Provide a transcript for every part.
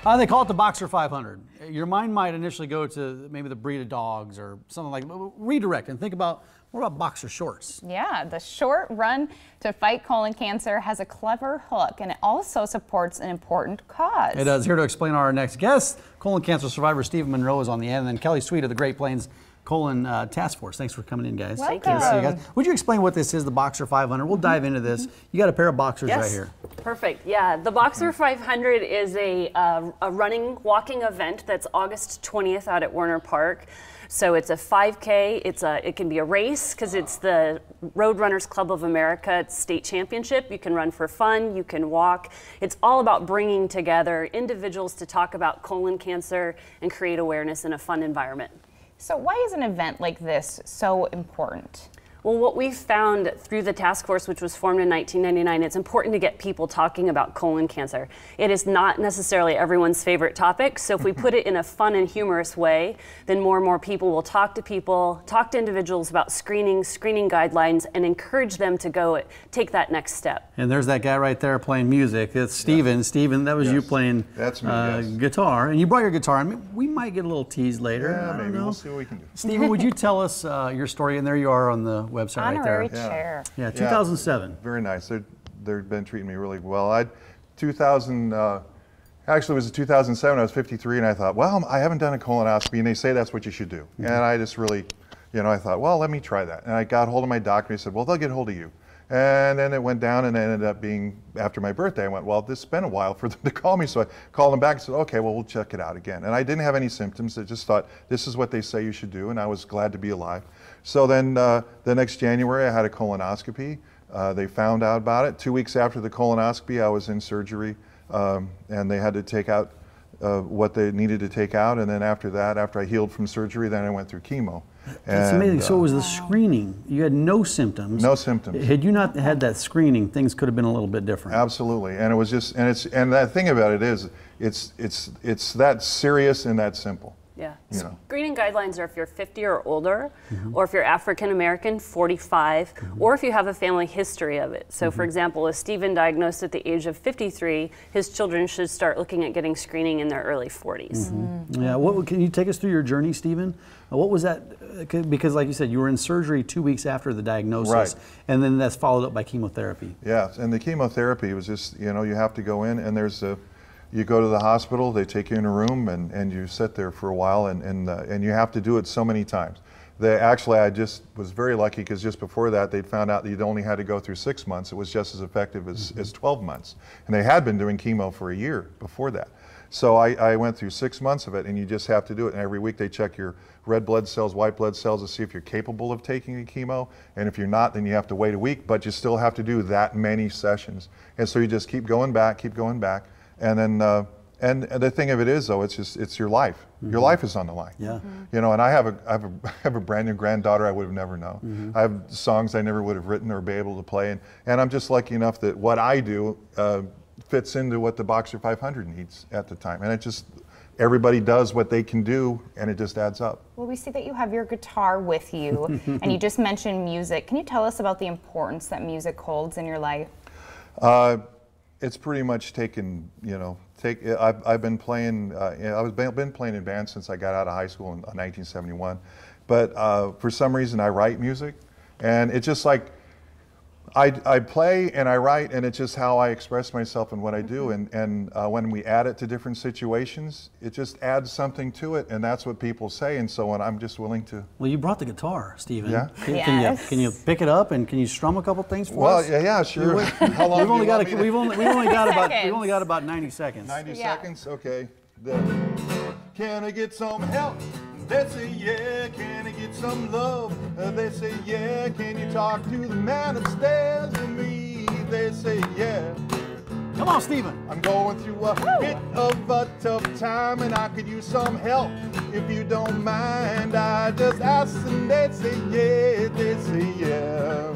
They call it the Boxer 500. Your mind might initially go to maybe the breed of dogs or something like that. Redirect and think about more about boxer shorts. Yeah, the short run to fight colon cancer has a clever hook, and it also supports an important cause. It does. Here to explain our next guest, colon cancer survivor Stephen Monroe is on the end, and then Kelly Sweet of the Great Plains Colon Task Force. Thanks for coming in, guys. Welcome. Good to see you guys. Would you explain what this is, the Boxer 500? We'll dive into this. You got a pair of boxers right here. Perfect. Yeah, the Boxer 500 is a running, walking event that's August 20th out at Werner Park. So it's a 5K. It can be a race because it's the Road Runners Club of America state championship. You can run for fun. You can walk. It's all about bringing together individuals to talk about colon cancer and create awareness in a fun environment. So why is an event like this so important? Well, what we found through the task force, which was formed in 1999, it's important to get people talking about colon cancer. It is not necessarily everyone's favorite topic, so if we put it in a fun and humorous way, then more and more people will talk to individuals about screening guidelines, and encourage them to go take that next step. And there's that guy right there playing music. It's Stephen. Yes. Stephen, that was you playing guitar. And you brought your guitar. I mean, we might get a little tease later. Yeah, maybe. We'll see what we can do. Stephen, would you tell us your story? And there you are on the website Honorary right there. chair. Yeah, 2007. Very nice. They've been treating me really well. Actually, it was 2007. I was 53, and I thought, well, I haven't done a colonoscopy, and they say that's what you should do. And I just really, I thought, well, let me try that. And I got hold of my doctor. He said, well, they'll get hold of you. And then it went down, and it ended up being after my birthday. I went, well, this has been a while for them to call me. So I called them back and said, okay, well, we'll check it out again. And I didn't have any symptoms. I just thought, this is what they say you should do, and I was glad to be alive. So then the next January, I had a colonoscopy. They found out about it. 2 weeks after the colonoscopy, I was in surgery, and they had to take out what they needed to take out. And then after that, after I healed from surgery, then I went through chemo. That's amazing. So it was the screening. You had no symptoms. No symptoms. Had you not had that screening, things could have been a little bit different. Absolutely. And it was just, and that thing about it is, it's that serious and that simple. Yeah. Screening guidelines are if you're 50 or older, or if you're African American, 45, or if you have a family history of it. So, for example, if Stephen diagnosed at the age of 53, his children should start looking at getting screening in their early 40s. Yeah. Can you take us through your journey, Stephen? What was that? Because, like you said, you were in surgery 2 weeks after the diagnosis, and then that's followed up by chemotherapy. Yeah, and the chemotherapy was just, you have to go in, and you go to the hospital, they take you in a room, and you sit there for a while, and you have to do it so many times. Actually, I just was very lucky because just before that, they'd found out that you'd only had to go through 6 months. It was just as effective as 12 months. And they had been doing chemo for a year before that. So I went through 6 months of it, and you just have to do it. And every week they check your red blood cells, white blood cells to see if you're capable of taking the chemo. And if you're not, then you have to wait a week, but you still have to do that many sessions. And so you just keep going back, And then, and the thing of it is, though, it's your life. Your life is on the line. Yeah. And I have a brand new granddaughter I would have never known. I have songs I never would have written or be able to play, and I'm just lucky enough that what I do fits into what the Boxer 500 needs at the time, and it just everybody does what they can do, and it just adds up. Well, we see that you have your guitar with you, and you just mentioned music. Can you tell us about the importance that music holds in your life? It's pretty much taken, I've been playing, I've been playing in bands since I got out of high school in 1971. But for some reason I write music, and it's just like, I play and I write, and it's just how I express myself and what I do. And when we add it to different situations, it just adds something to it, and that's what people say. And so I'm just willing to. Well, you brought the guitar, Stephen. Yeah. Can you pick it up and can you strum a couple things for us? Well, yeah, sure. How long? We've only got about 90 seconds. 90 seconds. Okay. Can I get some help? They say yeah, can I get some love? They say yeah, can you talk to the man upstairs with me? They say yeah. Come on, Stephen. I'm going through a bit of a tough time, and I could use some help if you don't mind. I just ask and they say yeah, they say yeah.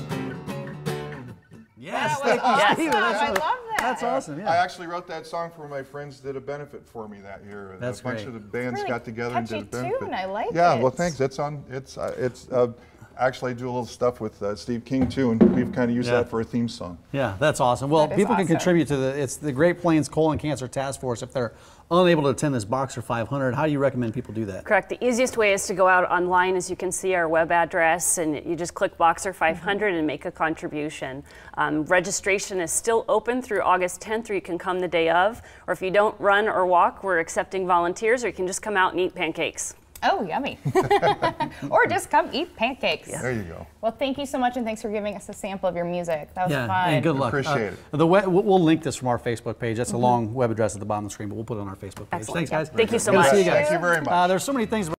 Yes, Stephen. I love that. That's awesome. Yeah. I actually wrote that song for my friends. Did a benefit for me that year. A bunch of the bands got together and did a benefit. Tune. I like it. Yeah, well, thanks. It's on. Actually, I do a little stuff with Steve King too, and we've kind of used that for a theme song. Yeah, that's awesome. Well, That is people can awesome. contribute to it's the Great Plains Colon Cancer Task Force. If they're unable to attend this Boxer 500, how do you recommend people do that? Correct. The easiest way is to go out online, as you can see our web address, and you just click Boxer 500 and make a contribution. Registration is still open through August 10th, or you can come the day of. Or if you don't run or walk, we're accepting volunteers, or you can just come out and eat pancakes. Oh, yummy. Or just come eat pancakes. There you go. Well, thank you so much, and thanks for giving us a sample of your music. That was fun. And good luck. Appreciate it. We'll link this from our Facebook page. That's a long web address at the bottom of the screen, but we'll put it on our Facebook page. Excellent. Thanks, guys. Thank you so Good to much. see you guys. Thank you very much. There's so many things.